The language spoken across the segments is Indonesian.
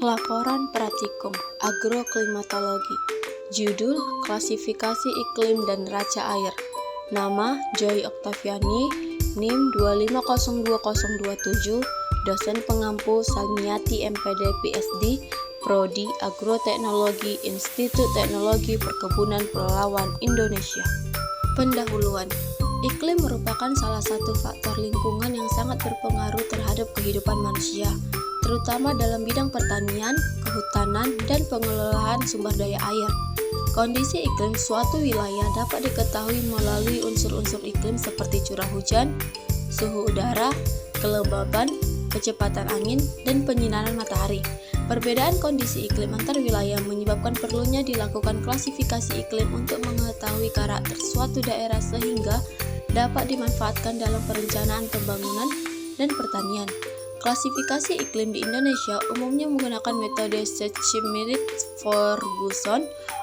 Laporan Pratikum Agroklimatologi. Judul Klasifikasi Iklim dan Neraca Air. Nama Joy Oktaviani, NIM 2502027, dosen pengampu Salmiati MPD PhD, Prodi Agroteknologi, Institut Teknologi Perkebunan Pelalawan Indonesia. Pendahuluan. Iklim merupakan salah satu faktor lingkungan yang sangat berpengaruh terhadap kehidupan manusia, terutama dalam bidang pertanian, kehutanan, dan pengelolaan sumber daya air. Kondisi iklim suatu wilayah dapat diketahui melalui unsur-unsur iklim seperti curah hujan, suhu udara, kelembaban, kecepatan angin, dan penyinaran matahari. Perbedaan kondisi iklim antar wilayah menyebabkan perlunya dilakukan klasifikasi iklim untuk mengetahui karakter suatu daerah sehingga dapat dimanfaatkan dalam perencanaan pembangunan dan pertanian. Klasifikasi iklim di Indonesia umumnya menggunakan metode Schmidt-Ferguson,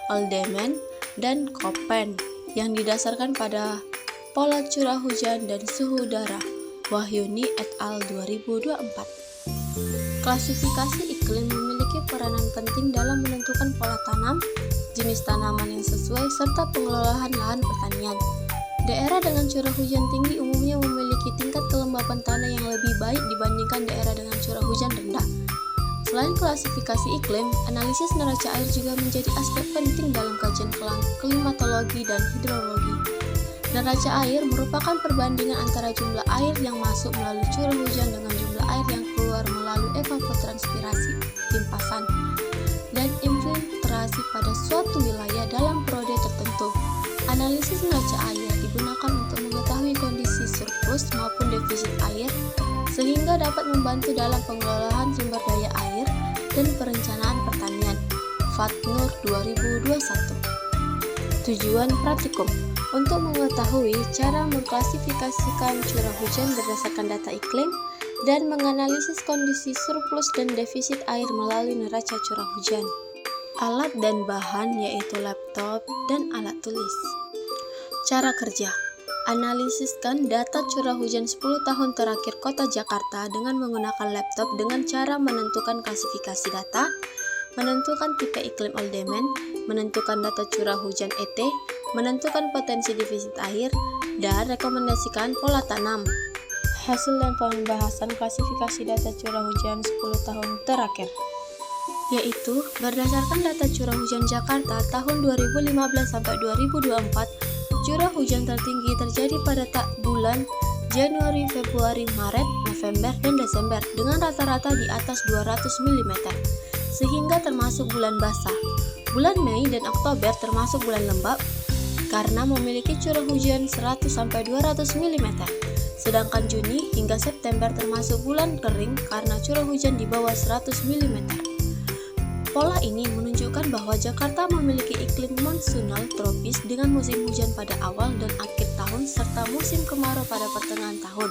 Alderman, dan Köppen yang didasarkan pada pola curah hujan dan suhu udara. Wahyuni et al. 2024. Klasifikasi iklim memiliki peranan penting dalam menentukan pola tanam, jenis tanaman yang sesuai, serta pengelolaan lahan pertanian. Daerah dengan curah hujan tinggi umumnya memiliki tingkat kelembapan tanah yang lebih baik dibandingkan daerah dengan curah hujan rendah. Selain klasifikasi iklim, analisis neraca air juga menjadi aspek penting dalam kajian klimatologi dan hidrologi. Neraca air merupakan perbandingan antara jumlah air yang masuk melalui curah hujan dengan jumlah air yang keluar melalui evapotranspirasi, limpasan, dan infiltrasi pada suatu wilayah dalam periode tertentu. Analisis neraca air digunakan untuk mengetahui kondisi surplus maupun defisit air, sehingga dapat membantu dalam pengelolaan sumber daya air dan perencanaan pertanian. Fatnur 2021. Tujuan Pratikum untuk mengetahui cara mengklasifikasikan curah hujan berdasarkan data iklim dan menganalisis kondisi surplus dan defisit air melalui neraca curah hujan. Alat dan bahan yaitu laptop dan alat tulis. Cara kerja. Analisiskan data curah hujan 10 tahun terakhir Kota Jakarta dengan menggunakan laptop dengan cara menentukan klasifikasi data, menentukan tipe iklim Alderman, menentukan data curah hujan ET, menentukan potensi defisit air, dan rekomendasikan pola tanam. Hasil dan pembahasan klasifikasi data curah hujan 10 tahun terakhir, yaitu berdasarkan data curah hujan Jakarta tahun 2015 sampai 2024, curah hujan tertinggi terjadi pada bulan Januari, Februari, Maret, November, dan Desember dengan rata-rata di atas 200 mm, sehingga termasuk bulan basah. Bulan Mei dan Oktober termasuk bulan lembab karena memiliki curah hujan 100-200 mm, sedangkan Juni hingga September termasuk bulan kering karena curah hujan di bawah 100 mm. Pola ini menunjukkan bahwa Jakarta memiliki iklim monsunal tropis dengan musim hujan pada awal dan akhir tahun serta musim kemarau pada pertengahan tahun.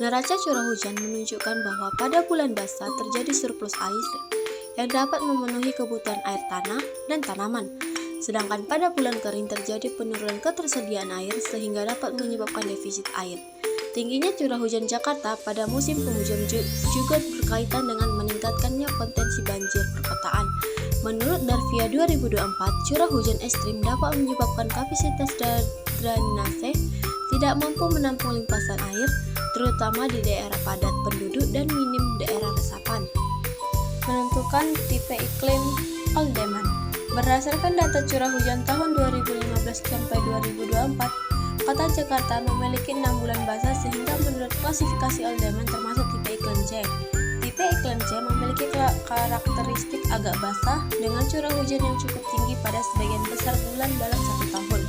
Neraca curah hujan menunjukkan bahwa pada bulan basah terjadi surplus air yang dapat memenuhi kebutuhan air tanah dan tanaman. Sedangkan pada bulan kering terjadi penurunan ketersediaan air sehingga dapat menyebabkan defisit air. Tingginya curah hujan Jakarta pada musim penghujan juga berkaitan dengan meningkatkannya potensi banjir perkotaan. Menurut Darvia 2024, curah hujan ekstrim dapat menyebabkan kapasitas drainase tidak mampu menampung limpasan air, terutama di daerah padat penduduk dan minim daerah resapan. Menentukan tipe iklim Alderman. Berdasarkan data curah hujan tahun 2015 sampai 2024, Kota Jakarta memiliki 6 bulan basah sehingga menurut klasifikasi Alderman termasuk tipe iklim C. Tipe iklim C memiliki karakteristik agak basah dengan curah hujan yang cukup tinggi pada sebagian besar bulan dalam satu tahun.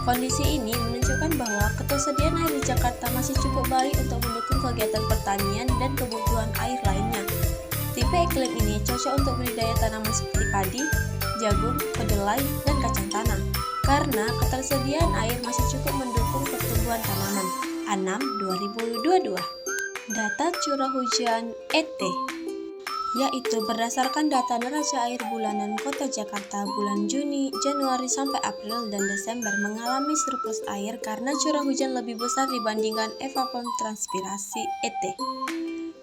Kondisi ini menunjukkan bahwa ketersediaan air di Jakarta masih cukup baik untuk mendukung kegiatan pertanian dan kebutuhan air lainnya. Tipe iklim ini cocok untuk budidaya tanaman seperti padi, jagung, kedelai, dan kacang tanah karena ketersediaan air masih cukup mendukung pertumbuhan tanaman. Anam 2022. Data curah hujan ET, yaitu berdasarkan data neraca air bulanan Kota Jakarta bulan Januari sampai April dan Desember mengalami surplus air karena curah hujan lebih besar dibandingkan evapotranspirasi ET.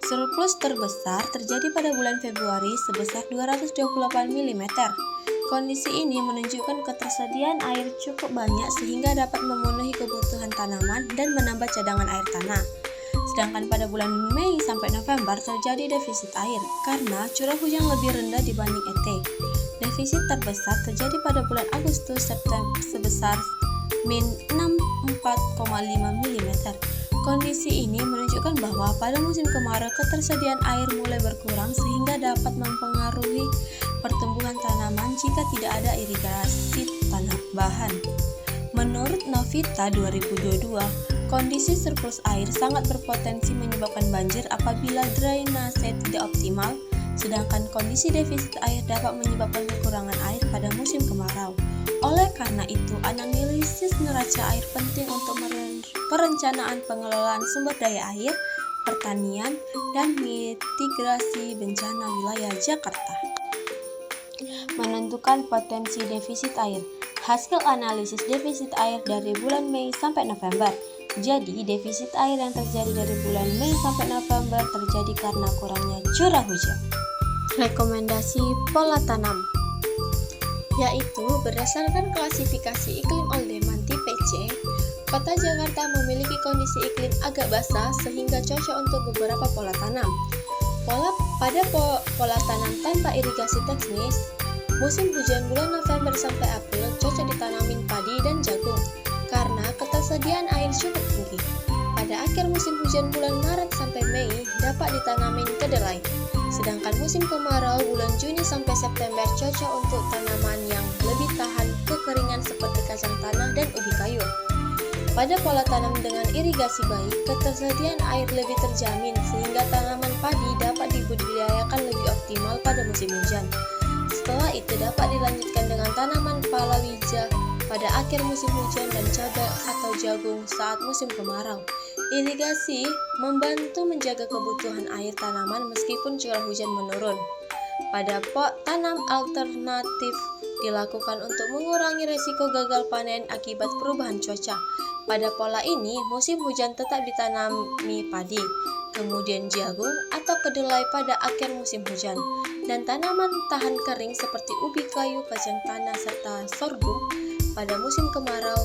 Surplus terbesar terjadi pada bulan Februari sebesar 228 mm. Kondisi ini menunjukkan ketersediaan air cukup banyak sehingga dapat memenuhi kebutuhan tanaman dan menambah cadangan air tanah. Sedangkan pada bulan Mei sampai November terjadi defisit air karena curah hujan lebih rendah dibanding ET. Defisit terbesar terjadi pada bulan Agustus September sebesar min 64,5 mm. Kondisi ini menunjukkan bahwa pada musim kemarau ketersediaan air mulai berkurang sehingga dapat mempengaruhi pertumbuhan tanaman jika tidak ada irigasi tambahan. Menurut Novita 2022, kondisi surplus air sangat berpotensi menyebabkan banjir apabila drainase tidak optimal, sedangkan kondisi defisit air dapat menyebabkan kekurangan air pada musim kemarau. Oleh karena itu, analisis neraca air penting untuk perencanaan pengelolaan sumber daya air, pertanian, dan mitigasi bencana wilayah Jakarta. Menentukan potensi defisit air. Hasil analisis defisit air dari bulan Mei sampai November. Jadi, defisit air yang terjadi dari bulan Mei sampai November terjadi karena kurangnya curah hujan. Rekomendasi pola tanam, yaitu berdasarkan klasifikasi iklim Oldeman tipe C, Kota Jakarta memiliki kondisi iklim agak basah sehingga cocok untuk beberapa pola tanam. Pola tanam tanpa irigasi teknis, musim hujan bulan November sampai April cocok ditanamin padi dan jagung karena ketersediaan air cukup tinggi. Pada akhir musim hujan bulan Maret sampai Mei dapat ditanamin kedelai. Sedangkan musim kemarau bulan Juni sampai September cocok untuk tanaman yang lebih tahan kekeringan seperti kacang tanah dan ubi kayu. Pada pola tanam dengan irigasi baik, ketersediaan air lebih terjamin sehingga tanaman padi dapat dibudidayakan lebih optimal pada musim hujan. Setelah itu dapat dilanjutkan dengan tanaman palawija pada akhir musim hujan dan cabai atau jagung saat musim kemarau. Irigasi membantu menjaga kebutuhan air tanaman meskipun curah hujan menurun. Pada pot tanam alternatif dilakukan untuk mengurangi resiko gagal panen akibat perubahan cuaca. Pada pola ini, musim hujan tetap ditanami padi, kemudian jagung atau kedelai pada akhir musim hujan, dan tanaman tahan kering seperti ubi kayu, kacang tanah, serta sorghum pada musim kemarau.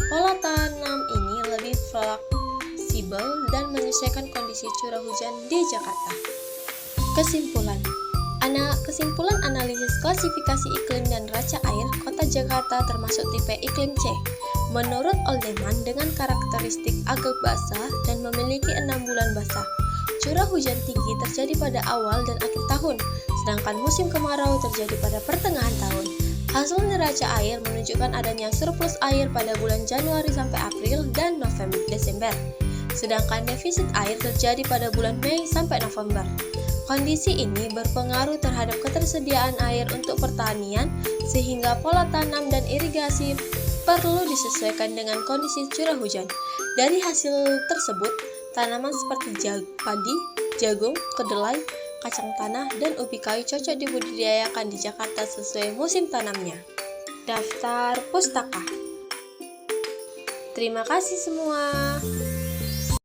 Pola tanam ini lebih fleksibel dan menyesuaikan kondisi curah hujan di Jakarta. Kesimpulan analisis klasifikasi iklim dan neraca air Kota Jakarta termasuk tipe iklim C. Menurut Oldeman, dengan karakteristik agak basah dan memiliki 6 bulan basah, curah hujan tinggi terjadi pada awal dan akhir tahun, sedangkan musim kemarau terjadi pada pertengahan tahun. Hasil neraca air menunjukkan adanya surplus air pada bulan Januari sampai April dan Desember, sedangkan defisit air terjadi pada bulan Mei sampai November. Kondisi ini berpengaruh terhadap ketersediaan air untuk pertanian, sehingga pola tanam dan irigasi perlu disesuaikan dengan kondisi curah hujan. Dari hasil tersebut, tanaman seperti padi, jagung, kedelai, kacang tanah, dan ubi kayu cocok dibudidayakan di Jakarta sesuai musim tanamnya. Daftar pustaka. Terima kasih semua.